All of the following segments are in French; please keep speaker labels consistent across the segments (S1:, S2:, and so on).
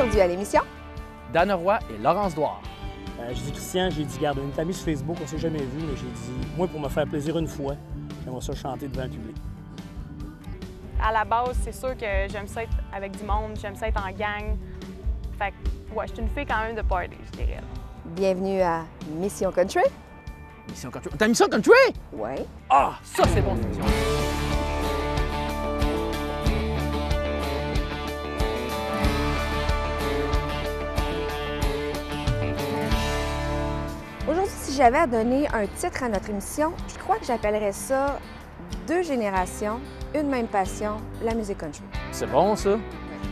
S1: Bienvenue à l'émission
S2: Dan Roy et Laurence Douard.
S3: Je dis Christian, j'ai dit, garde, on est amis sur Facebook, on s'est jamais vu, mais j'ai dit, moi, pour me faire plaisir une fois, j'aimerais ça chanter devant le public.
S4: À la base, c'est sûr que j'aime ça être avec du monde, j'aime ça être en gang. Fait que, ouais, je suis une fille quand même de party, je dirais.
S1: Bienvenue à Mission Country.
S2: Mission Country. T'as Mission Country?
S1: Oui.
S2: Ah, ça c'est bon, cette émission.
S1: Aujourd'hui, si j'avais à donner un titre à notre émission, je crois que j'appellerais ça « Deux générations, une même passion, la musique country ».
S2: C'est bon, ça.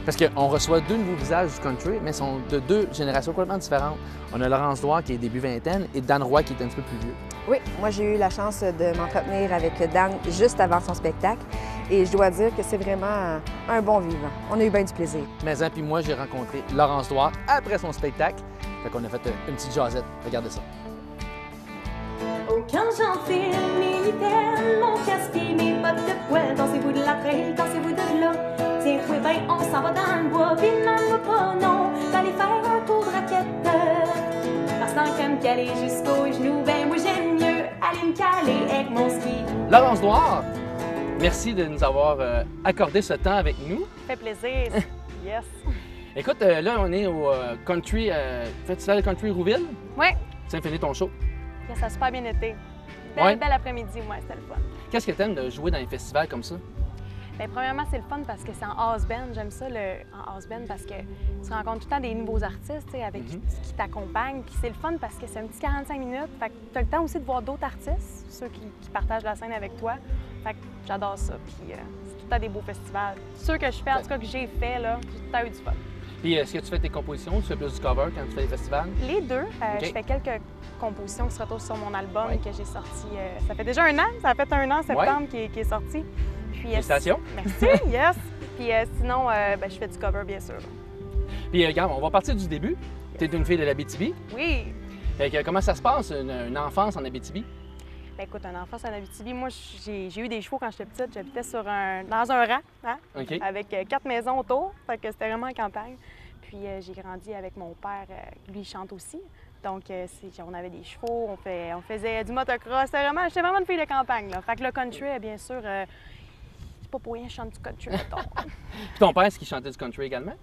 S2: Parce qu'on reçoit deux nouveaux visages du country, mais ils sont de deux générations complètement différentes. On a Laurence Douard qui est début vingtaine et Dan Roy qui est un petit peu plus vieux.
S1: Oui, moi j'ai eu la chance de m'entretenir avec Dan juste avant son spectacle et je dois dire que c'est vraiment un bon vivant. On a eu bien du plaisir.
S2: Mais puis moi, j'ai rencontré Laurence Douard après son spectacle. Fait qu'on a fait une petite jasette. Regardez ça.
S5: Oh, quand j'enfile mes mitaines, mon casque-pied, mes bottes de poêle, dansez-vous de la traîne, dansez-vous de là. Tiens, oui, ben, on s'en va dans le bois, puis demande-moi pas non, d'aller faire un tour de raquette. Parce que comme caler jusqu'aux genoux, ben, moi j'aime mieux aller me caler avec mon ski.
S2: Laurence Douard, merci de nous avoir accordé ce temps avec nous.
S4: Ça fait plaisir. Yes.
S2: Écoute, là, on est au Country, Festival Country Rouville.
S4: Oui.
S2: Tu viens de finir ton show.
S4: Yes, ça a super bien été.
S2: Ouais.
S4: Bel après-midi, moi, c'était le fun.
S2: Qu'est-ce que tu aimes de jouer dans les festivals comme ça?
S4: Bien, premièrement, c'est le fun parce que c'est en house band. J'aime ça en house band parce que tu rencontres tout le temps des nouveaux artistes avec qui t'accompagnent. Puis c'est le fun parce que c'est un petit 45 minutes. Fait que tu as le temps aussi de voir d'autres artistes, ceux qui partagent la scène avec toi. Fait que j'adore ça. Puis c'est tout le temps des beaux festivals. Ceux que je fais, en tout cas que j'ai fait, là, j'ai tout le temps eu du fun.
S2: Puis est-ce que tu fais tes compositions? Tu fais plus du cover quand tu fais les festivals?
S4: Les deux.
S2: OK.
S4: Je fais quelques compositions qui se retrouvent sur mon album
S2: Ouais.
S4: que j'ai sorti. Ça fait déjà un an. Ça fait un an, septembre, qui est sorti. Puis,
S2: Félicitations.
S4: Merci, yes. Puis sinon, je fais du cover, bien sûr.
S2: Puis regarde, on va partir du début. Tu es une fille de l'Abitibi.
S4: Oui.
S2: Fait que, comment ça se passe, une enfance en Abitibi?
S4: Ben, écoute, un enfant en Abitibi, moi, j'ai eu des chevaux quand j'étais petite. J'habitais dans un rang, hein,
S2: OK.
S4: avec 4 maisons autour. Fait que c'était vraiment en campagne. Puis j'ai grandi avec mon père. Lui, il chante aussi. Donc, on avait des chevaux, on faisait du motocross. J'étais vraiment une fille de campagne, là. Fait que le country, bien sûr, c'est pas pour rien que je chante du country, mettons.
S2: Puis ton père, est-ce qu'il chantait du country également?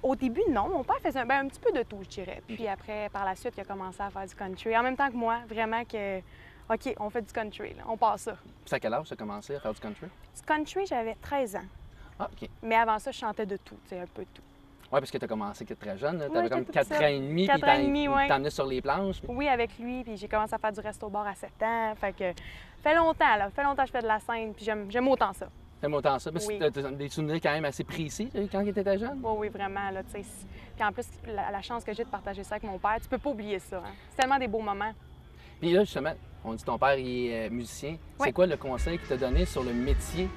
S4: Au début, non. Mon père faisait un petit peu de tout, je dirais. Puis après, par la suite, il a commencé à faire du country. En même temps que moi, vraiment que, OK, on fait du country, là. On passe ça.
S2: Puis à quel âge tu as commencé à faire du country?
S4: Du country, j'avais 13 ans.
S2: Ah, OK.
S4: Mais avant ça, je chantais de tout, tu sais, un peu de tout.
S2: Oui, parce que tu as commencé très jeune. Tu
S4: Ouais,
S2: avais comme
S4: j'étais
S2: 4
S4: toute
S2: ans et demi.
S4: 4 ans et demi, ouais.
S2: Tu t'emmenais sur les planches. Puis...
S4: Oui, avec lui, puis j'ai commencé à faire du resto-bar à 7 ans. Fait que, fait longtemps, là. Fait longtemps que je fais de la scène, puis j'aime autant ça.
S2: T'aimes autant ça. Mais
S4: Oui.
S2: tu as des souvenirs quand même assez précis quand tu étais jeune?
S4: Oui, oui, vraiment, là, tu sais. Puis en plus, la chance que j'ai de partager ça avec mon père, tu peux pas oublier ça, hein. C'est tellement des beaux moments.
S2: Puis là, justement, on dit que ton père il est musicien.
S4: Oui.
S2: C'est quoi le conseil qu'il t'a donné sur le métier?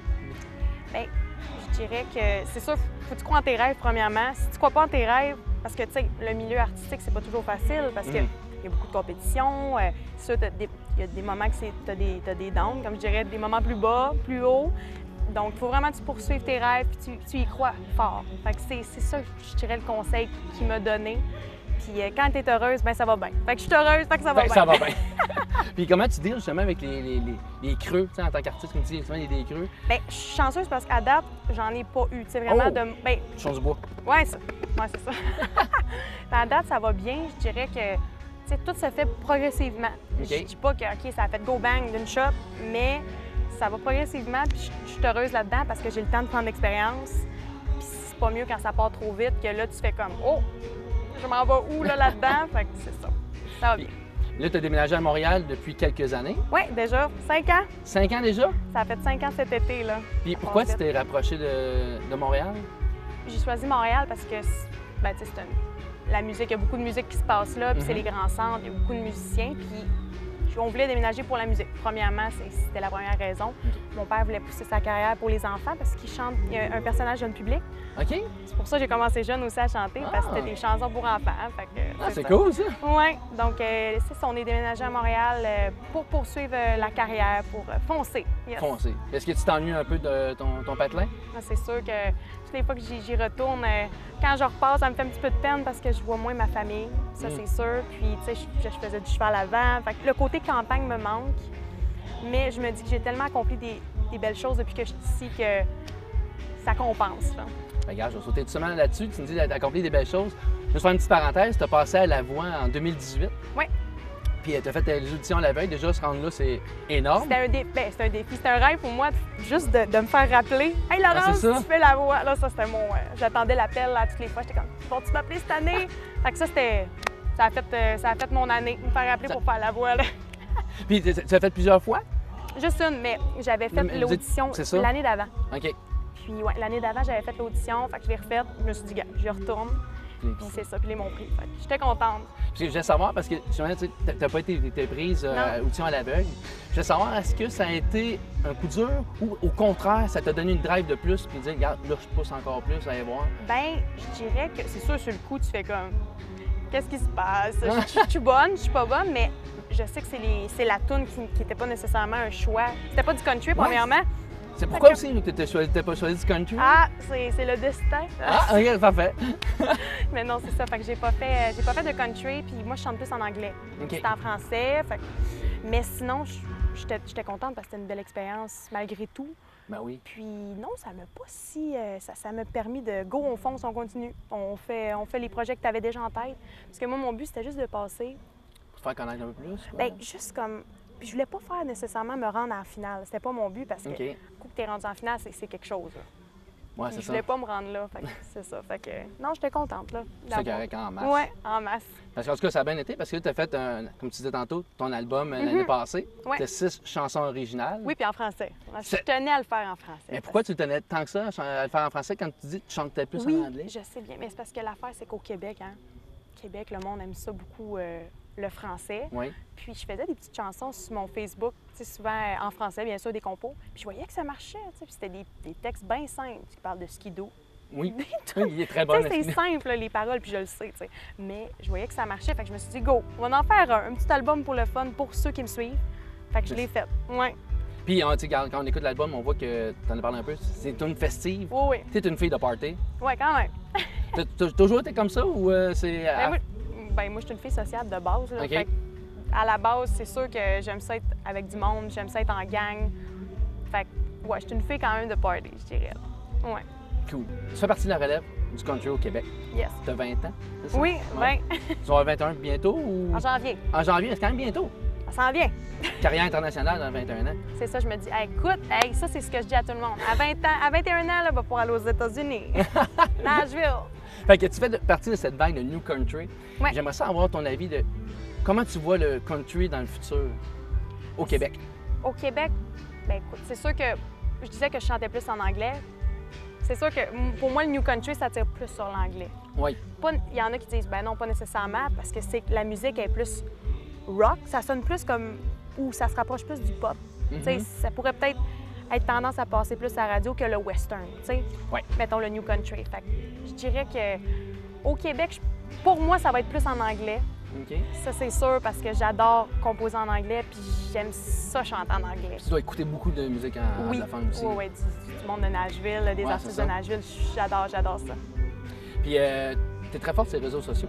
S4: Bien, je dirais que c'est sûr, faut que tu crois en tes rêves, premièrement. Si tu crois pas en tes rêves, parce que, tu sais, le milieu artistique, c'est pas toujours facile, parce que il y a beaucoup de compétition. C'est sûr, il y a des moments que tu as des downs, comme je dirais, des moments plus bas, plus hauts. Donc, il faut vraiment que tu poursuives tes rêves, puis tu y crois fort. Fait que c'est ça, je dirais, le conseil qu'il m'a donné. Puis quand tu es heureuse, bien, ça va bien. Fait que je suis heureuse, fait que ça va bien.
S2: Ça va bien. Puis comment tu deals justement avec les creux, tu sais, en tant qu'artiste, comme tu dis, justement, il y a des creux?
S4: Bien, je suis chanceuse parce qu'à date, j'en ai pas eu. Tu sais, vraiment
S2: Oh!
S4: ben,
S2: Chose du bois.
S4: ouais, c'est ça. À date, ça va bien. Je dirais que, tu sais, tout se fait progressivement.
S2: OK.
S4: Je dis pas que, OK, ça a fait go bang d'une shot, mais ça va progressivement. Puis je suis heureuse là-dedans parce que j'ai le temps de prendre l'expérience. Puis c'est pas mieux quand ça part trop vite que là, tu fais comme, oh, je m'en vais où là-dedans? Fait que c'est ça. Ça va bien.
S2: Là, tu as déménagé à Montréal depuis quelques années.
S4: Oui, déjà, 5 ans.
S2: 5 ans déjà?
S4: Ça a fait 5 ans cet été, là.
S2: Puis pourquoi tu t'es rapproché de Montréal?
S4: J'ai choisi Montréal parce que, ben, tu sais, la musique, il y a beaucoup de musique qui se passe là, puis c'est les grands centres, il y a beaucoup de musiciens, puis je on voulait déménager pour la musique. Premièrement, c'était la première raison. Mon père voulait pousser sa carrière pour les enfants parce qu'il chante, il y a un personnage jeune public.
S2: OK.
S4: C'est pour ça que j'ai commencé jeune aussi à chanter, parce que c'était des chansons pour enfants. Fait que,
S2: C'est
S4: ça.
S2: cool, ça.
S4: Oui, donc c'est ça, on est déménagé à Montréal pour poursuivre la carrière, pour foncer. Yes.
S2: Foncer. Est-ce que tu t'ennuies un peu de ton patelin?
S4: C'est sûr que toutes les fois que j'y retourne, quand je repasse, ça me fait un petit peu de peine parce que je vois moins ma famille, ça c'est sûr. Puis, tu sais, je faisais du cheval avant. Fait que le côté campagne me manque, mais je me dis que j'ai tellement accompli des belles choses depuis que je suis ici que ça compense. Là.
S2: Regarde, je vais sauter tout seulement là-dessus. Tu me dis que tu as accompli des belles choses. Je vais faire une petite parenthèse. Tu as passé à La Voix en 2018.
S4: Oui.
S2: Puis tu as fait les auditions la veille. Déjà, se rendre là, c'est énorme.
S4: C'était un défi. C'était un rêve pour moi, juste de me faire rappeler. « Hey Laurence,
S2: c'est ça?
S4: tu fais La Voix! » Là, ça, c'était mon... J'attendais l'appel là, toutes les fois. J'étais comme « Vas-tu m'appeler cette année? » Fait que ça, c'était... Ça a fait mon année, me faire rappeler pour faire La Voix. Là.
S2: Puis tu as fait plusieurs fois?
S4: Juste une, mais j'avais fait
S2: Mais
S4: l'audition
S2: c'est ça?
S4: l'année d'avant.
S2: OK.
S4: Puis ouais, l'année d'avant, j'avais fait l'audition, fait que je l'ai refaite. Je me suis dit, gars, j'y retourne. Puis c'est ça, puis ils m'ont pris. Fait que j'étais contente.
S2: Parce que je voulais savoir, parce que tu n'as pas été prise audition à l'aveugle. Je voulais savoir, est-ce que ça a été un coup dur ou au contraire, ça t'a donné une drive de plus puis dire, regarde, là, je pousse encore plus, allez voir?
S4: Ben, je dirais que c'est sûr, sur le coup, tu fais comme, qu'est-ce qui se passe? Je suis bonne, je suis pas bonne, mais je sais que c'est la toune qui n'était pas nécessairement un choix. C'était pas du country, premièrement.
S2: C'est pourquoi aussi que tu n'as pas choisi du country?
S4: Ah, c'est le destin.
S2: Ah, OK, parfait.
S4: Mais non, c'est ça. Fait que j'ai pas fait de country, puis moi, je chante plus en anglais.
S2: OK.
S4: C'était en français. Fait que... Mais sinon, j'étais contente parce que c'était une belle expérience malgré tout.
S2: Ben oui.
S4: Puis non, ça m'a pas si... ça m'a permis de go, on fonce, on continue. On fait les projets que tu avais déjà en tête. Parce que moi, mon but, c'était juste de passer.
S2: Pour te faire connaître un peu plus? Quoi?
S4: Bien, juste comme... Puis je voulais pas faire nécessairement me rendre en finale. C'était pas mon but parce que
S2: OK.
S4: coup que tu es rendu en finale, c'est quelque chose. Là.
S2: Ouais, c'est
S4: Je
S2: ça.
S4: voulais pas me rendre là. Fait que c'est ça. Fait que non, j'étais contente là.
S2: C'est correct en masse.
S4: Oui, en masse.
S2: Parce qu'en tout cas, ça a bien été parce que tu as fait, comme tu disais tantôt, ton album l'année passée.
S4: Ouais.
S2: Tu as 6 chansons originales.
S4: Oui, puis en français. Je
S2: C'est-
S4: tenais à le faire en français.
S2: Mais pourquoi tu tenais tant que ça à le faire en français quand tu dis que tu chantais plus
S4: Oui,
S2: en anglais?
S4: je sais bien. Mais c'est parce que l'affaire, c'est qu'au Québec, Québec, le monde aime ça beaucoup, le français.
S2: Oui.
S4: Puis je faisais des petites chansons sur mon Facebook, tu sais, souvent en français, bien sûr, des compos. Puis je voyais que ça marchait, tu sais. Puis c'était des textes bien simples qui parlent de skido.
S2: Oui.
S4: Tu
S2: Oui, il est très bon.
S4: sais, c'est simple, les paroles, puis je le sais, tu sais. Mais je voyais que ça marchait, fait que je me suis dit, go, on va en faire un petit album pour le fun, pour ceux qui me suivent. Fait que je l'ai fait, ouais.
S2: Puis, tu sais, quand on écoute l'album, on voit que tu en as parlé un peu. C'est une festive.
S4: Oui, oui.
S2: Tu es une fille de party.
S4: Ouais, quand même.
S2: T'as toujours été comme ça ou c'est.
S4: Moi, je suis une fille sociable de base, là.
S2: OK.
S4: Fait que, à la base, c'est sûr que j'aime ça être avec du monde, j'aime ça être en gang. Fait que, ouais, je suis une fille quand même de party, je dirais. Ouais.
S2: Cool. Tu fais partie de la relève du country au Québec.
S4: Yes.
S2: Tu as 20 ans, c'est ça?
S4: Oui,
S2: Ouais.
S4: 20.
S2: Tu vas avoir 21 bientôt ou.
S4: En janvier.
S2: En janvier, c'est quand même bientôt.
S4: Ça s'en vient.
S2: Carrière internationale dans 21 ans.
S4: C'est ça, je me dis, hey, écoute, hey, ça, c'est ce que je dis à tout le monde. À 20 ans, à 21 ans, là, va pouvoir aller aux États-Unis. Nashville.
S2: Fait que tu fais partie de cette vague de New Country.
S4: Ouais.
S2: J'aimerais ça avoir ton avis de comment tu vois le country dans le futur au Québec.
S4: Au Québec, ben écoute, c'est sûr que je disais que je chantais plus en anglais. C'est sûr que pour moi, le New Country, ça tire plus sur l'anglais.
S2: Oui.
S4: Il y en a qui disent, ben non, pas nécessairement, parce que la musique est plus rock. Ça sonne plus comme, ou ça se rapproche plus du pop. Tu sais, ça pourrait peut-être être tendance à passer plus à la radio que le western, tu sais.
S2: Ouais.
S4: Mettons le New Country. Fait que je dirais que au Québec, pour moi, ça va être plus en anglais.
S2: OK.
S4: Ça, c'est sûr, parce que j'adore composer en anglais, puis j'aime ça chanter en anglais.
S2: Tu dois écouter beaucoup de musique en
S4: Oui,
S2: anglophone aussi.
S4: oui, du monde de Nashville, des
S2: Ouais,
S4: artistes
S2: c'est
S4: de
S2: ça.
S4: Nashville. J'adore ça.
S2: Puis tu es très forte sur les réseaux sociaux.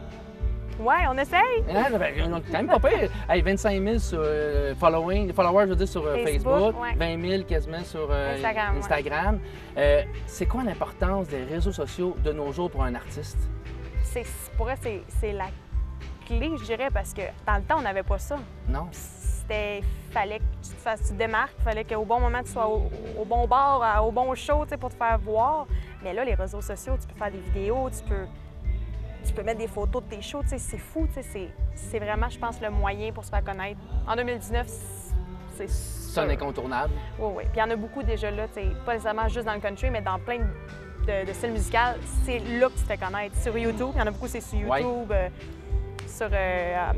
S4: Ouais, on essaye.
S2: Hein, ben, on est quand même pas pire. Hey, 25 000 sur followers, je veux dire, sur Facebook,
S4: ouais.
S2: 20 000 quasiment sur
S4: Instagram, ouais.
S2: Instagram. C'est quoi l'importance des réseaux sociaux de nos jours pour un artiste?
S4: Pour vrai, c'est la clé, je dirais, parce que dans le temps, on n'avait pas ça.
S2: Non?
S4: Fallait que tu te démarques, fallait qu'au bon moment, tu sois au bon bar, au bon show, tu sais, pour te faire voir. Mais là, les réseaux sociaux, tu peux faire des vidéos, tu peux mettre des photos de tes shows, tu sais, c'est fou, tu sais, c'est vraiment, je pense, le moyen pour se faire connaître. En 2019, c'est
S2: C'est un incontournable.
S4: Oui, oui. Puis il y en a beaucoup déjà là, tu sais, pas nécessairement juste dans le country, mais dans plein de styles musicaux, c'est là que tu te fais connaître. Sur YouTube, il y en a beaucoup, c'est sur YouTube. sur,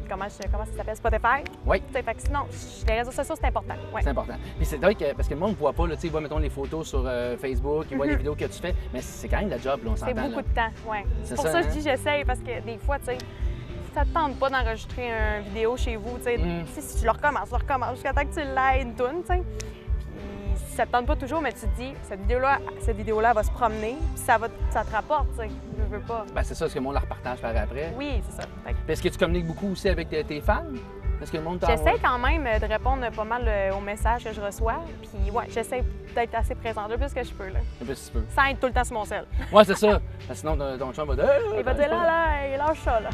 S4: comment ça s'appelle, Spotify.
S2: Oui.
S4: Fait que sinon, les réseaux sociaux, c'est important. Ouais.
S2: C'est important. Puis c'est vrai que, parce que le monde ne voit pas, là, il voit, mettons, les photos sur Facebook, il voit les vidéos que tu fais, mais c'est quand même la job, là, on s'entend.
S4: C'est beaucoup de temps, oui.
S2: C'est
S4: pour
S2: ça,
S4: ça que
S2: hein?
S4: je dis j'essaye, parce que des fois, tu sais, si ça te tente pas d'enregistrer une vidéo chez vous, tu sais, si tu le recommences jusqu'à temps que tu l'aies une toune, tu sais. Puis si ça te tente pas toujours, mais tu te dis, cette vidéo-là va se promener, puis ça te rapporte, tu sais. Je veux pas.
S2: Ben, c'est ça, parce que le monde la repartage par après.
S4: Oui, c'est ça. Fait que
S2: Puis est-ce que tu communiques beaucoup aussi avec tes fans? Est-ce que le monde t'envoie?
S4: j'essaie quand même de répondre pas mal aux messages que je reçois. Puis ouais, j'essaie d'être assez présente le plus que je peux, là.
S2: Un peu si tu peux.
S4: Sans être tout le temps sur mon sel.
S2: Ouais, c'est ça. Parce que sinon, ton chum va dire...
S4: Il va dire là, lâche ça, là.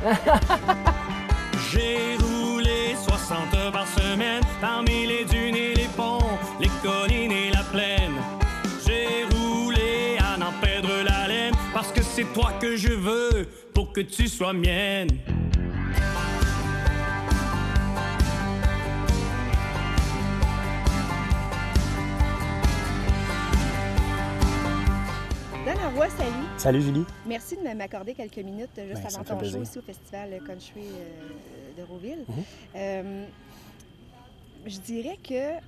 S6: J'ai roulé 60 heures par semaine parmi les dunes et les ponts, les collines et la plaine. J'ai roulé à n'en perdre la laine parce que c'est toi que je veux pour que tu sois mienne.
S1: Dan Arroy, salut.
S3: Salut Julie.
S1: Merci de m'accorder quelques minutes juste
S3: Ben, ça
S1: avant
S3: me fait
S1: ton
S3: plaisir.
S1: show ici au Festival Country de Rouville. Je dirais que,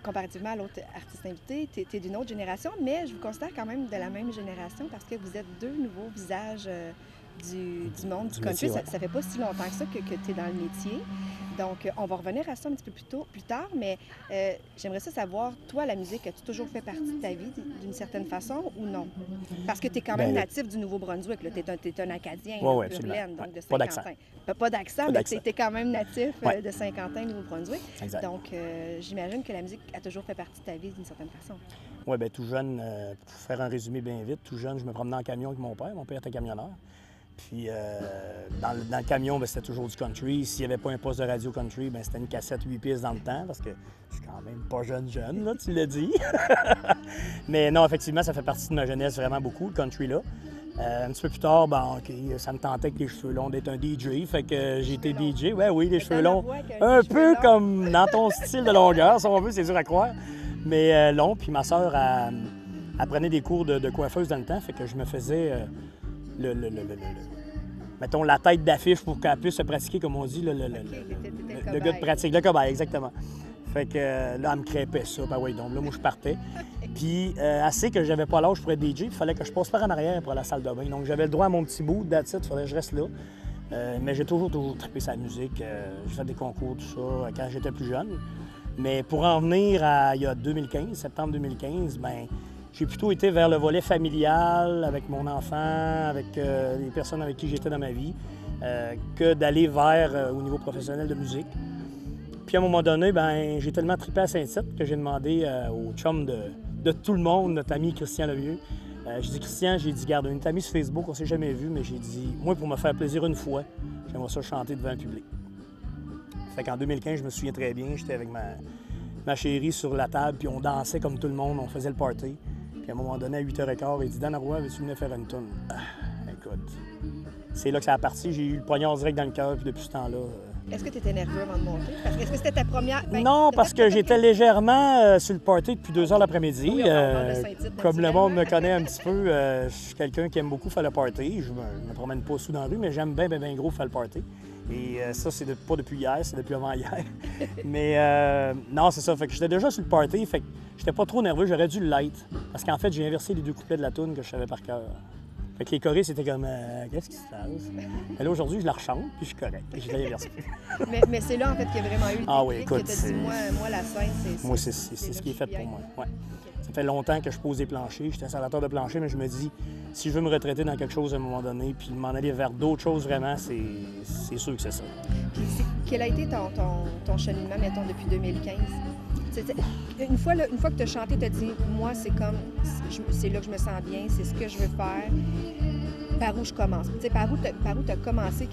S1: comparativement à l'autre artiste invité, tu es d'une autre génération, mais je vous considère quand même de la même génération parce que vous êtes deux nouveaux visages du monde du country.
S3: métier, ouais.
S1: Ça fait pas si longtemps que ça que tu es dans le métier. Donc, on va revenir à ça un petit peu plus tard, mais j'aimerais ça savoir, toi, la musique, as-tu toujours fait partie de ta vie d'une certaine façon ou non? Parce que tu es quand même
S3: Ben,
S1: natif du Nouveau-Brunswick, tu es un Acadien,
S3: Ouais, ouais,
S1: pur
S3: absolument.
S1: laine, donc
S3: Ouais.
S1: de
S3: Pas d'accent.
S1: Saint-Quentin. Pas d'accent, mais
S3: d'accent.
S1: tu es quand même natif
S3: Ouais.
S1: de Saint-Quentin, Nouveau-Brunswick.
S3: Exact.
S1: Donc, j'imagine que la musique a toujours fait partie de ta vie d'une certaine façon.
S3: Oui, bien, tout jeune, pour faire un résumé bien vite, tout jeune, je me promenais en camion avec mon père. Mon père était camionneur. Puis, dans le camion, bien, c'était toujours du country. S'il n'y avait pas un poste de radio country, bien, c'était une cassette 8 pistes dans le temps, parce que je suis quand même pas jeune, là, tu l'as dit. Mais non, effectivement, ça fait partie de ma jeunesse vraiment beaucoup, le country-là. Un petit peu plus tard, ben, OK, ça me tentait avec les cheveux longs d'être un DJ, fait que j'ai été DJ. Ouais, oui, les cheveux longs. Un peu comme dans ton style de longueur, si on veut, c'est dur à croire. Mais long, puis ma sœur, elle prenait des cours de coiffeuse dans le temps, fait que je me faisais mettons, la tête d'affiche pour qu'elle puisse se pratiquer, comme on dit, le gars de pratique, le cobaye, exactement. Fait que là, elle me crêpait ça, ben oui, donc là, moi, je partais. Puis, assez que j'avais pas l'âge pour être DJ, il fallait que je passe par en arrière pour la salle de bain. Donc, j'avais le droit à mon petit bout, that's it, il fallait que je reste là. Mais j'ai toujours trippé sa musique. J'ai fait des concours, tout ça, quand j'étais plus jeune. Mais pour en venir à il y a 2015, septembre 2015, ben j'ai plutôt été vers le volet familial, avec mon enfant, avec les personnes avec qui j'étais dans ma vie, que d'aller vers au niveau professionnel de musique. Puis à un moment donné, ben j'ai tellement trippé à Saint-Tite que j'ai demandé au chum de tout le monde, notre ami Christian Lemieux. J'ai dit, Christian, garde, on est amis sur Facebook, on s'est jamais vu, mais j'ai dit, moi, pour me faire plaisir une fois, j'aimerais ça chanter devant un public. Fait qu'en 2015, je me souviens très bien, j'étais avec ma chérie sur la table, puis on dansait comme tout le monde, on faisait le party. Puis à un moment donné, à 8h15, il dit, Dan Arroy, veux-tu venir faire une toune? Écoute, c'est là que ça a parti, j'ai eu le poignard direct dans le cœur, puis depuis ce temps-là...
S1: Est-ce que tu étais nerveux avant de monter? Est-ce que c'était ta première...
S3: non, parce que j'étais légèrement sur le party depuis 2 heures l'après-midi.
S1: Oui, on parle de Saint-Tite,
S3: Comme le monde me
S1: naturellement.
S3: connaît un petit peu, je suis quelqu'un qui aime beaucoup faire le party. Je me promène pas sous dans la rue, mais j'aime bien gros faire le party. Et ça, c'est pas depuis hier, c'est depuis avant hier. Mais non, c'est ça. Fait que j'étais déjà sur le party, fait que j'étais pas trop nerveux, j'aurais dû l'être. Parce qu'en fait, j'ai inversé les 2 couplets de la toune que je savais par cœur. Fait que les choristes étaient comme qu'est-ce qui se passe? Mais là, aujourd'hui, je la rechante, puis je suis correct. Puis je l'ai inversé.
S1: mais c'est là, en fait, qu'il y a vraiment eu le
S3: Ah oui,
S1: déclic,
S3: écoute,
S1: que t'as dit, moi, la scène, c'est...
S3: Moi, c'est ce qui est fait pour moi. Ouais. Ça fait longtemps que je pose des planchers. J'étais installateur de plancher, mais je me dis, si je veux me retraiter dans quelque chose à un moment donné, puis m'en aller vers d'autres choses vraiment, c'est sûr que c'est ça.
S1: Quel a été ton cheminement, mettons, depuis 2015? Une fois que tu as chanté, tu as dit, moi, c'est là que je me sens bien, c'est ce que je veux faire. Par où je commence? Tu sais, par où tu as commencé?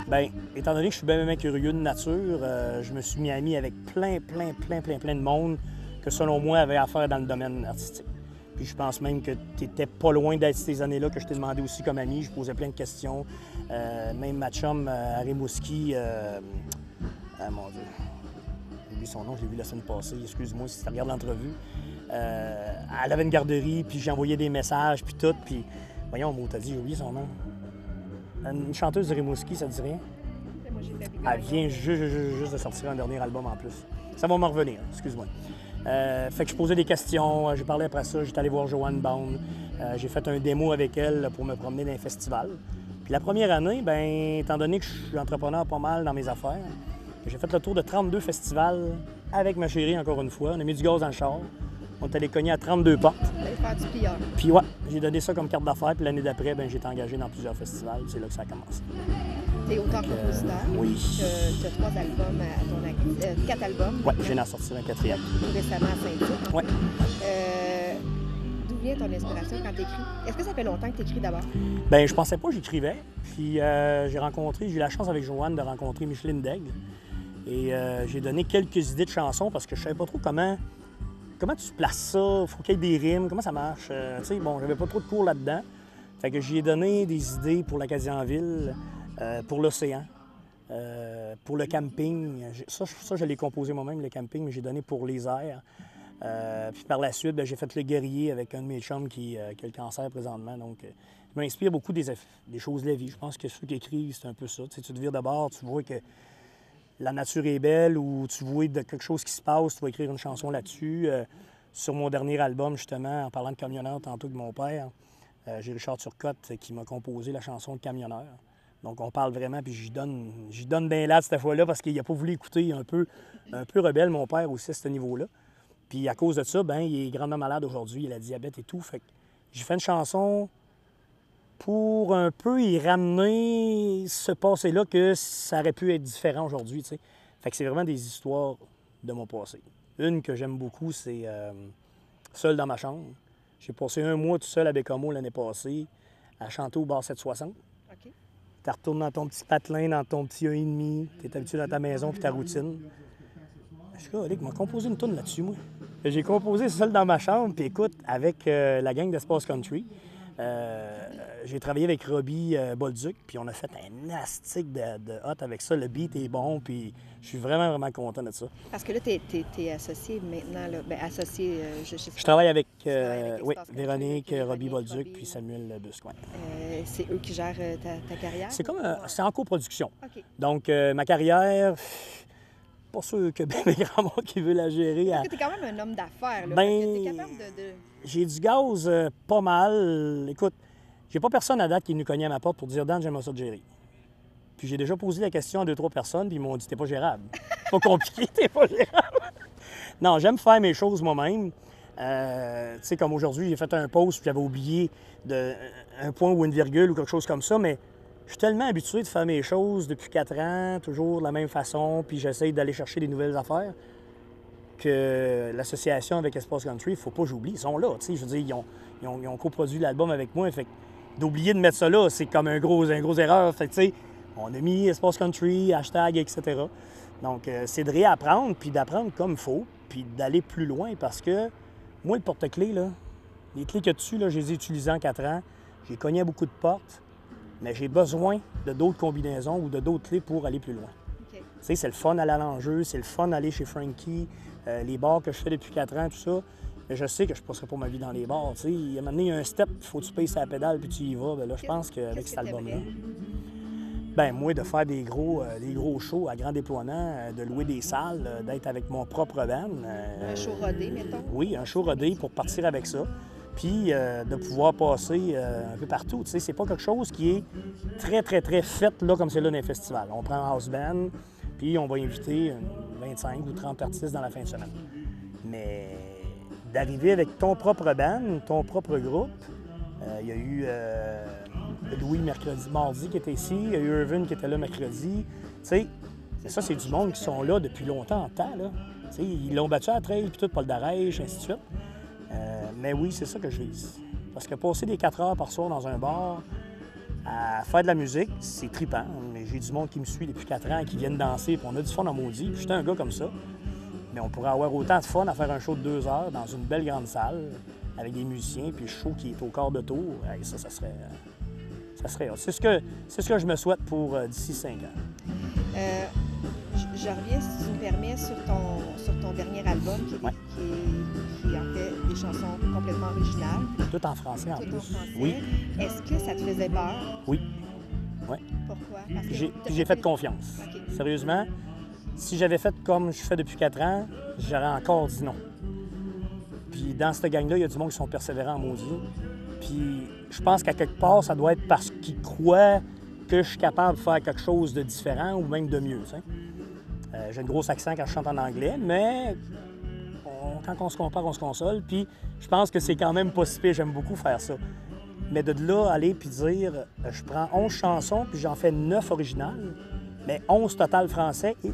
S3: Bien, étant donné que je suis bien curieux de nature, je me suis mis ami avec plein de monde que, selon moi, avait affaire dans le domaine artistique. Puis je pense même que tu n'étais pas loin d'être ces années-là que je t'ai demandé aussi comme ami. Je posais plein de questions. Même ma chum, à Rimouski, mon Dieu, j'ai oublié son nom, je l'ai vu la semaine passée, excuse-moi si tu regardes l'entrevue. Elle avait une garderie, puis j'envoyais des messages, puis tout, puis... Voyons, t'as dit, j'ai oublié son nom. Une chanteuse de Rimouski, ça te dit rien?
S1: Moi, j'ai fait
S3: Elle vient juste de sortir un dernier album en plus. Ça va m'en revenir, excuse-moi. Fait que je posais des questions, j'ai parlé après ça, j'étais allé voir Joanne Baum. J'ai fait un démo avec elle là, pour me promener dans les festivals. Puis la première année, bien, étant donné que je suis entrepreneur pas mal dans mes affaires, j'ai fait le tour de 32 festivals avec ma chérie, encore une fois. On a mis du gaz dans le char. On est allé cogner à 32 portes.
S1: Allez faire du plieur.
S3: Puis ouais, j'ai donné ça comme carte d'affaires. Puis l'année d'après, ben, j'ai été engagé dans plusieurs festivals. C'est là que ça a commencé.
S1: T'es auteur-compositeur.
S3: Oui.
S1: Tu as 3 albums à ton actif. 4 albums.
S3: Oui, je viens d'en sortir un 4e.
S1: Tout récemment à Saint-Tite.
S3: Oui.
S1: D'où vient ton inspiration quand tu écris? Est-ce que ça fait longtemps que tu écris d'abord?
S3: Bien, je pensais pas que j'écrivais. Puis j'ai eu la chance avec Joanne de rencontrer Micheline Daigle. Et j'ai donné quelques idées de chansons parce que je savais pas trop comment tu places ça, faut qu'il y ait des rimes, comment ça marche. Tu sais, bon, j'avais pas trop de cours là-dedans. Fait que j'y ai donné des idées pour l'Acadie-en-Ville, pour l'océan, pour le camping. Ça, je l'ai composé moi-même, le camping, mais j'ai donné pour les airs. Puis par la suite, j'ai fait le guerrier avec un de mes chums qui a le cancer présentement. Donc, je m'inspire beaucoup des choses de la vie. Je pense que ceux qui écrivent, c'est un peu ça. Tu sais, tu te vires de bord, tu vois que la nature est belle ou tu vois de quelque chose qui se passe, tu vas écrire une chanson là-dessus. Sur mon dernier album, justement, en parlant de camionneur tantôt de mon père, j'ai Richard Turcotte qui m'a composé la chanson de camionneur. Donc, on parle vraiment, puis j'y donne bien là cette fois-là parce qu'il n'a pas voulu écouter, un peu rebelle, mon père aussi, à ce niveau-là. Puis à cause de ça, ben il est grandement malade aujourd'hui, il a le diabète et tout. Fait que j'ai fait une chanson pour un peu y ramener ce passé-là que ça aurait pu être différent aujourd'hui, tu sais. Fait que c'est vraiment des histoires de mon passé. Une que j'aime beaucoup, c'est Seul dans ma chambre. J'ai passé un mois tout seul à Bécomo l'année passée, à chanter au bar 760.
S1: OK.
S3: Tu retournes dans ton petit patelin, dans ton petit 1,5, tu es habitué dans ta maison puis ta routine. Je suis là, Olic m'a composé une tourne là-dessus, moi. J'ai composé Seul dans ma chambre, puis écoute, avec la gang d'Espace Country, j'ai travaillé avec Robbie Bolduc, puis on a fait un astic de hot avec ça. Le beat est bon, puis je suis vraiment, vraiment content de ça.
S1: Parce que là, tu es associé maintenant, là. Bien, associé,
S3: je travaille avec,
S1: oui,
S3: Véronique, Robbie Bolduc, puis Samuel Busque. Ouais.
S1: C'est eux qui gèrent ta carrière?
S3: C'est comme, c'est en coproduction.
S1: OK.
S3: Donc, ma carrière, pas sûr que bien grand monde qui veut la gérer.
S1: Parce que tu es quand même un homme d'affaires, là.
S3: Ben,
S1: tu es capable de...
S3: J'ai du gaz pas mal. Écoute, j'ai pas personne à date qui est venu cogner à ma porte pour dire « Dan, j'aimerais ça te gérer ». Puis j'ai déjà posé la question à 2-3 personnes, puis ils m'ont dit « T'es pas gérable. » Pas compliqué, t'es pas gérable. Non, j'aime faire mes choses moi-même. Tu sais, comme aujourd'hui, j'ai fait un post, puis j'avais oublié un point ou une virgule ou quelque chose comme ça, mais je suis tellement habitué de faire mes choses depuis 4 ans, toujours de la même façon, puis j'essaye d'aller chercher des nouvelles affaires, que l'association avec Espace Country, il ne faut pas que j'oublie. Ils sont là, tu sais. Je veux dire, ils ont coproduit l'album avec moi, fait que d'oublier de mettre ça là, c'est comme un gros erreur. Fait que, tu sais, on a mis Espace Country, hashtag, etc. Donc, c'est de réapprendre, puis d'apprendre comme il faut, puis d'aller plus loin, parce que moi, le porte-clés, là, les clés que dessus, là, je les ai utilisées en 4 ans. J'ai cogné à beaucoup de portes, mais j'ai besoin de d'autres combinaisons ou de d'autres clés pour aller plus loin.
S1: Okay.
S3: Tu sais, c'est le fun aller à l'enjeu, c'est le fun d'aller chez Frankie, les bars que je fais depuis 4 ans, tout ça. Mais je sais que je ne passerai pas ma vie dans les bars. Tu sais, il y a maintenant, il y a un step, il faut que tu payes sa pédale puis tu y vas. Bien là, je pense qu'avec cet album-là, ben moi, de faire des gros shows à grand déploiement, de louer des salles, d'être avec mon propre band.
S1: Un show rodé, mettons.
S3: Oui, un show rodé pour partir avec ça. Puis de pouvoir passer un peu partout. Tu sais, c'est pas quelque chose qui est très, très, très fait là comme c'est là dans les festivals. On prend un house band, puis on va inviter 25 ou 30 artistes dans la fin de semaine. Mais d'arriver avec ton propre band, ton propre groupe, il y a eu Louis mardi qui était ici, il y a eu Irvin qui était là mercredi. Tu sais, ça, c'est du monde qui sont là depuis longtemps en temps. Là. Tu sais, ils l'ont battu à la trail, puis tout, Paul d'Arèche, ainsi de suite. Mais oui, c'est ça que je vise. Parce que passer des 4 heures par soir dans un bar à faire de la musique, c'est trippant. J'ai du monde qui me suit depuis 4 ans, qui viennent danser, puis on a du fun en maudit. Puis j'étais un gars comme ça. Mais on pourrait avoir autant de fun à faire un show de 2 heures dans une belle grande salle avec des musiciens, puis le show qui est au quart de tour. Hey, ça serait c'est ce que je me souhaite pour d'ici 5 ans.
S1: Je reviens, si tu me permets, sur ton dernier album, qui en fait des chansons complètement originales.
S3: Tout en français en
S1: Tout
S3: plus.
S1: en français.
S3: Oui.
S1: Est-ce que ça te faisait peur?
S3: Oui. Oui.
S1: Pourquoi? Parce que
S3: J'ai fait confiance.
S1: OK.
S3: Sérieusement, si j'avais fait comme je fais depuis 4 ans, j'aurais encore dit non. Puis dans cette gang-là, il y a du monde qui sont persévérants en maudit. Puis je pense qu'à quelque part, ça doit être parce qu'ils croient que je suis capable de faire quelque chose de différent ou même de mieux. J'ai un gros accent quand je chante en anglais, mais quand on se compare, on se console. Puis je pense que c'est quand même pas si pire. J'aime beaucoup faire ça. Mais de là, aller puis dire, je prends 11 chansons puis j'en fais 9 originales, mais 11 total français et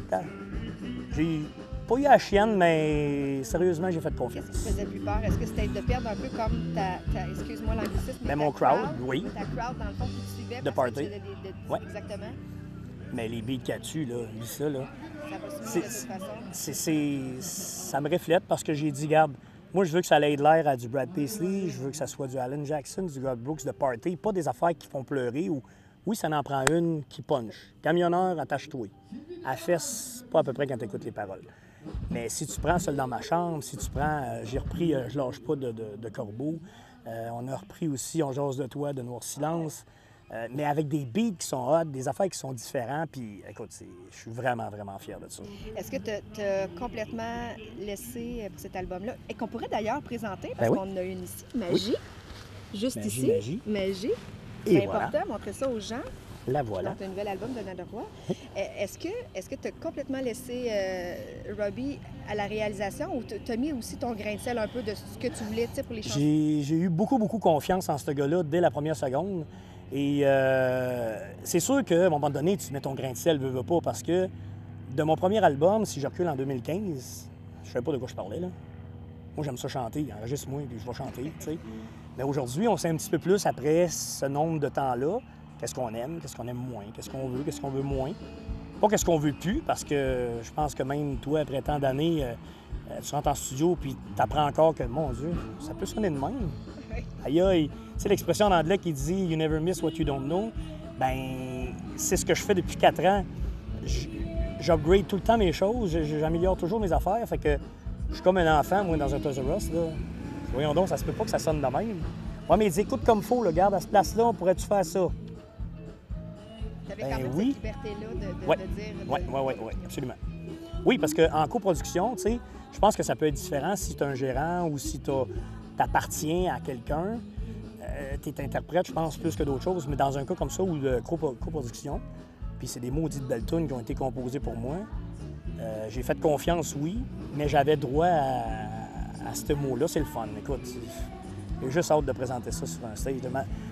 S3: j'ai pas eu la chienne, mais sérieusement, j'ai fait confiance.
S1: Qu'est-ce qui te faisait plus peur? Est-ce que c'était de perdre un peu comme excuse-moi l'anglicisme,
S3: mais mon crowd, oui.
S1: Ta crowd, dans le fond, qui te suivait
S3: De
S1: parce que
S3: party.
S1: tu faisais
S3: Ouais.
S1: Exactement.
S3: Mais les beats qu'il y a dessus, là, lis ça, là.
S1: Ça va suivre de toute façon.
S3: Ça me reflète parce que j'ai dit, garde, moi, je veux que ça ait de l'air à du Brad Paisley, je veux que ça soit du Alan Jackson, du Garth Brooks, de party, pas des affaires qui font pleurer ou, oui, ça en prend une qui punch. Camionneur, attache-toi. À fesse, pas à peu près quand tu écoutes les paroles. Mais si tu prends Seul dans ma chambre, si tu prends, j'ai repris Je lâche pas de Corbeau, on a repris aussi On jase de toi de Noir Silence, mais avec des beats qui sont hot, des affaires qui sont différents, puis écoute, je suis vraiment, vraiment fier de ça.
S1: Est-ce que tu as complètement laissé cet album-là, et qu'on pourrait d'ailleurs présenter, parce
S3: Ben oui.
S1: qu'on en a une ici, Magie, juste
S3: Magie,
S1: ici,
S3: Magie. Et
S1: C'est
S3: voilà.
S1: important, montrer ça aux gens.
S3: La voilà.
S1: Donc, un nouvel album de Nada Roy. Est-ce que tu as complètement laissé Robbie à la réalisation ou tu as mis aussi ton grain de sel un peu de ce que tu voulais pour les chansons?
S3: J'ai eu beaucoup, beaucoup confiance en ce gars-là dès la première seconde. Et c'est sûr qu'à un moment donné, tu mets ton grain de sel, veux pas, parce que de mon premier album, si je recule en 2015, je savais pas de quoi je parlais, là. Moi, j'aime ça chanter, enregistre-moi, puis je vais chanter, tu sais. Mais aujourd'hui, on sait un petit peu plus, après ce nombre de temps-là, qu'est-ce qu'on aime moins, qu'est-ce qu'on veut moins. Pas qu'est-ce qu'on veut plus, parce que je pense que même toi, après tant d'années, tu rentres en studio puis tu apprends encore que, mon Dieu, ça peut sonner de même.
S1: Oui.
S3: Aïe, aïe. Tu sais, l'expression en anglais qui dit « You never miss what you don't know », ben c'est ce que je fais depuis 4 ans. J'upgrade tout le temps mes choses, j'améliore toujours mes affaires, fait que je suis comme un enfant, moi, dans un Toys R Us, là. Voyons donc, ça se peut pas que ça sonne de même. Ouais, mais il dit « Écoute comme faut, là, garde, à ce place-là, on pourrait-tu faire ça? »
S1: Tu avais
S3: Ben
S1: quand même
S3: oui.
S1: cette liberté-là de
S3: Ouais.
S1: dire...
S3: Oui, absolument. Oui, parce qu'en coproduction, tu sais, je pense que ça peut être différent si tu es un gérant ou si tu appartiens à quelqu'un. Tu es interprète, je pense, plus que d'autres choses, mais dans un cas comme ça, ou de coproduction, puis c'est des maudites belles tunes qui ont été composées pour moi, j'ai fait confiance, oui, mais j'avais droit à ce mot-là. C'est le fun. Écoute, j'ai juste hâte de présenter ça sur un stage.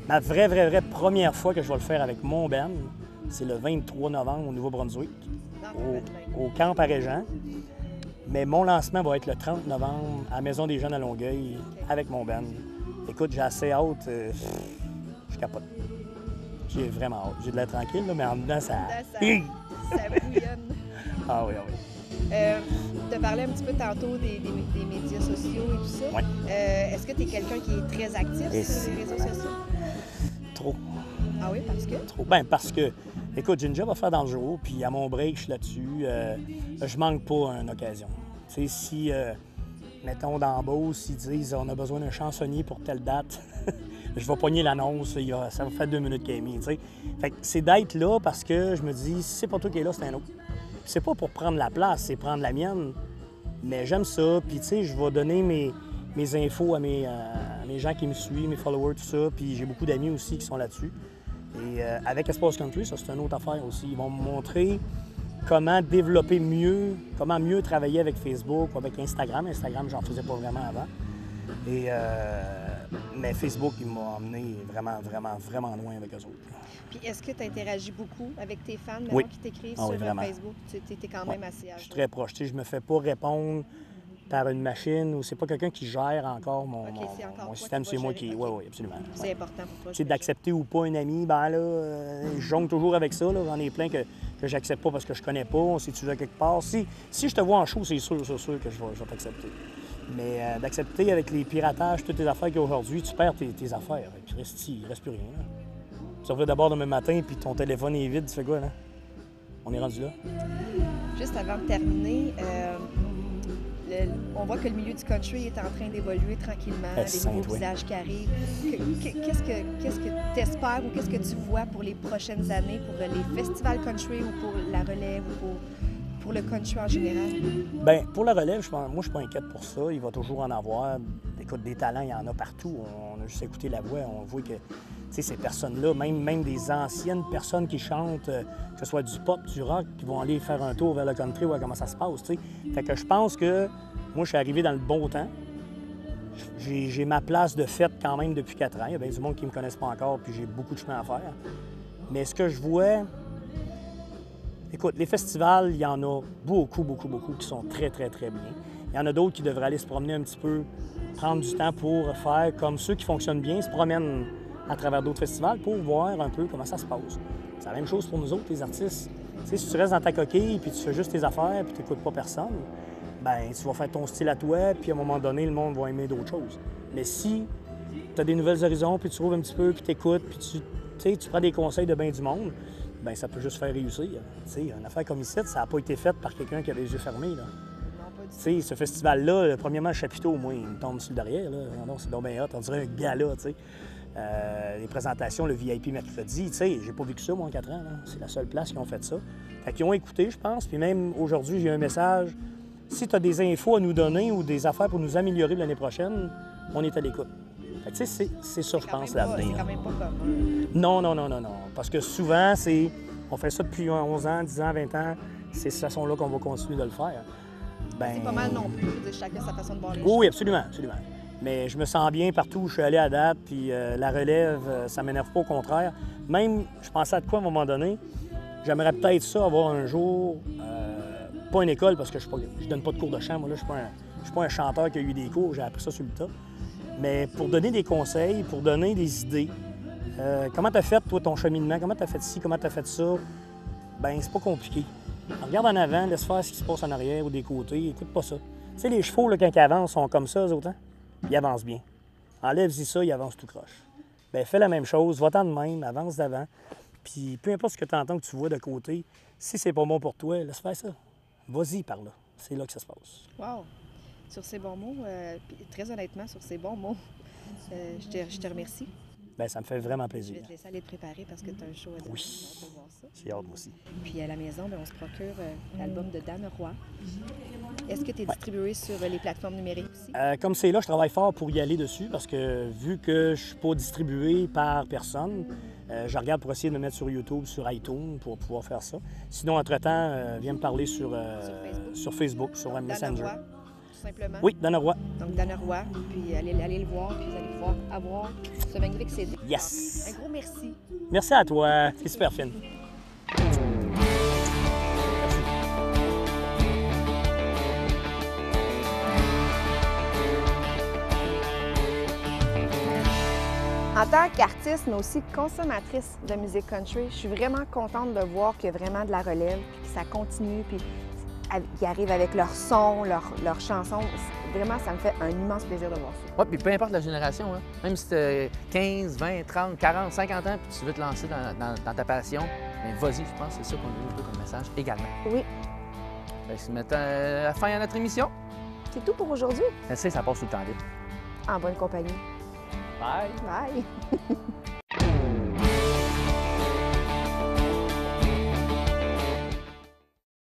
S3: Ma vraie première fois que je vais le faire avec mon band, c'est le 23 novembre au Nouveau-Brunswick, au Camp à Régent. Mais mon lancement va être le 30 novembre à la Maison des Jeunes à Longueuil avec mon band. Écoute, j'ai assez hâte. Je capote. J'ai vraiment hâte. J'ai de l'air tranquille, là, mais en dedans, ça...
S1: Ça bouillonne.
S3: Ah oui, ah oui.
S1: Tu as parlé un petit peu tantôt des médias sociaux et tout ça.
S3: Ouais.
S1: Est-ce que tu es quelqu'un qui est très actif
S3: Et
S1: sur les réseaux sociaux?
S3: Trop.
S1: Ah oui, parce que?
S3: Trop. Ben parce que, écoute, j'ai une job à faire dans le jour, puis à mon break, je suis là-dessus. Je manque pas une occasion. Tu sais, si, mettons, dans Beauce, ils disent on a besoin d'un chansonnier pour telle date, je vais pogner l'annonce, ça va faire 2 minutes qu'il est mis, tu sais. Fait que c'est d'être là parce que je me dis, si c'est pas toi qui es là, c'est un autre. Puis c'est pas pour prendre la place, c'est prendre la mienne. Mais j'aime ça, puis tu sais, je vais donner mes infos à mes gens qui me suivent, mes followers, tout ça. Puis j'ai beaucoup d'amis aussi qui sont là-dessus. Et avec Espace Country, ça, c'est une autre affaire aussi. Ils vont me montrer comment développer mieux, comment mieux travailler avec Facebook ou avec Instagram. Instagram, j'en faisais pas vraiment avant. Et, mais Facebook, il m'a emmené vraiment, vraiment, vraiment loin avec eux autres.
S1: Puis est-ce que tu interagis beaucoup avec tes fans
S3: Oui.
S1: qui t'écrivent
S3: Ah oui,
S1: sur
S3: vraiment.
S1: Facebook? Tu es quand même assez à
S3: Je suis
S1: jour.
S3: très proche. Tu sais, je me fais pas répondre par une machine ou c'est pas quelqu'un qui gère encore mon,
S1: OK, c'est encore
S3: mon
S1: toi
S3: système,
S1: qui
S3: c'est
S1: vas
S3: moi
S1: gérer.
S3: qui...
S1: OK.
S3: Oui, oui, absolument.
S1: C'est important pour toi.
S3: Tu sais, d'accepter ou pas un ami, ben là, je jongle toujours avec ça. J'en ai plein que j'accepte pas parce que je connais pas. Si tu vas quelque part, si je te vois en show, c'est sûr que je vais t'accepter. Mais d'accepter avec les piratages, toutes les affaires qu'il y a aujourd'hui, tu perds tes affaires. Et puis il reste plus rien. Là. Tu reviens d'abord demain matin, puis ton téléphone est vide, tu fais quoi, là? On est rendu là.
S1: Juste avant de terminer, on voit que le milieu du country est en train d'évoluer tranquillement, des nouveaux visages qui arrivent. Qu'est-ce que tu espères ou qu'est-ce que tu vois pour les prochaines années, pour les festivals country ou pour la relève ou pour le country en général?
S3: Bien, pour la relève, moi, je suis pas inquiète pour ça. Il va toujours en avoir. Écoute, des talents, il y en a partout. On a juste écouté la voix, on voit que ces personnes-là, même des anciennes personnes qui chantent, que ce soit du pop, du rock, qui vont aller faire un tour vers le country, voir comment ça se passe. T'sais. Fait que je pense que moi, je suis arrivé dans le bon temps. J'ai ma place de fête quand même depuis 4 ans. Il y a bien du monde qui ne me connaissent pas encore, puis j'ai beaucoup de chemin à faire. Mais ce que je vois... Écoute, les festivals, il y en a beaucoup qui sont très bien. Il y en a d'autres qui devraient aller se promener un petit peu, prendre du temps pour faire comme ceux qui fonctionnent bien, se promènent à travers d'autres festivals pour voir un peu comment ça se passe. C'est la même chose pour nous autres, les artistes. Tu sais, si tu restes dans ta coquille, puis tu fais juste tes affaires, puis tu n'écoutes pas personne, bien, tu vas faire ton style à toi, puis à un moment donné, le monde va aimer d'autres choses. Mais si tu as des nouvelles horizons, puis tu trouves un petit peu, puis tu écoutes, puis tu prends des conseils de bien du monde, bien, ça peut juste faire réussir. Tu sais, une affaire comme ici, ça n'a pas été faite par quelqu'un qui avait les yeux fermés, là. Tu sais, ce festival-là, premièrement, le chapiteau, moi, il me tombe sur le derrière, là. Non, c'est donc bien hot, on dirait un gala, tu sais. Les présentations, le VIP mercredi, tu sais, j'ai pas vécu ça, moi, en 4 ans, là. C'est la seule place qui ont fait ça. Fait qu'ils ont écouté, je pense, puis même aujourd'hui, j'ai un message. Si tu as des infos à nous donner ou des affaires pour nous améliorer l'année prochaine, on est à l'écoute. Fait que, tu sais, c'est ça, je pense, l'avenir.
S1: C'est quand même pas comme...
S3: Non. Parce que souvent, on fait ça depuis 11 ans, 10 ans, 20 ans. C'est cette façon-là qu'on va continuer de le faire.
S1: C'est pas mal non plus, chacun sa façon de voir les choses.
S3: Oui, absolument. Mais je me sens bien partout où je suis allé à date, puis la relève, ça m'énerve pas, au contraire. Même, je pensais à de quoi à un moment donné, j'aimerais peut-être ça, avoir un jour, pas une école, parce que je donne pas de cours de chant, moi, là, je suis pas un chanteur qui a eu des cours, j'ai appris ça sur le tas. Mais pour donner des conseils, pour donner des idées, comment tu as fait, toi, ton cheminement, comment tu as fait ci, comment tu as fait ça, bien, c'est pas compliqué. Regarde en avant, laisse faire ce qui se passe en arrière ou des côtés, écoute pas ça. Tu sais, les chevaux, là, quand ils avancent, sont comme ça, eux autres, hein? Ils avancent bien. Enlève-y ça, ils avancent tout croche. Bien, fais la même chose, va-t'en de même, avance d'avant. Puis peu importe ce que tu entends, que tu vois de côté, si c'est pas bon pour toi, laisse faire ça. Vas-y par là. C'est là que ça se passe.
S1: Wow! Sur ces bons mots, très honnêtement, sur ces bons mots, je te remercie.
S3: Bien, ça me fait vraiment plaisir.
S1: Je vais te laisser aller te préparer parce que tu as un show à donner.
S3: Oui.
S1: On va voir ça.
S3: J'ai hâte, moi aussi.
S1: Puis à la maison, bien, on se procure l'album de Dan Roy. Est-ce que tu es distribué sur les plateformes numériques aussi?
S3: Comme c'est là, je travaille fort pour y aller dessus parce que vu que je ne suis pas distribué par personne, je regarde pour essayer de me mettre sur YouTube, sur iTunes pour pouvoir faire ça. Sinon, entre-temps, viens me parler sur Facebook, sur un Messenger.
S1: Dan Roy, tout simplement?
S3: Oui, Dan Roy.
S1: Donc Dan Roy, puis allez le voir, puis vous allez pouvoir avoir ce magnifique CD.
S3: Yes!
S1: Un gros merci.
S3: Merci à toi, c'est super fine.
S1: En tant qu'artiste, mais aussi consommatrice de musique country, je suis vraiment contente de voir qu'il y a vraiment de la relève, puis que ça continue, puis qu'ils arrivent avec leur son, leurs chansons. Vraiment, ça me fait un immense plaisir de voir ça.
S2: Oui, puis peu importe la génération, hein. Même si tu as 15, 20, 30, 40, 50 ans, puis tu veux te lancer dans ta passion, bien vas-y, je pense que c'est ça qu'on veut un peu comme message également.
S1: Oui.
S2: Bien, c'est mettre la fin à notre émission.
S1: C'est tout pour aujourd'hui.
S2: Ça passe tout le temps vite.
S1: En bonne compagnie.
S2: Bye!
S1: Bye!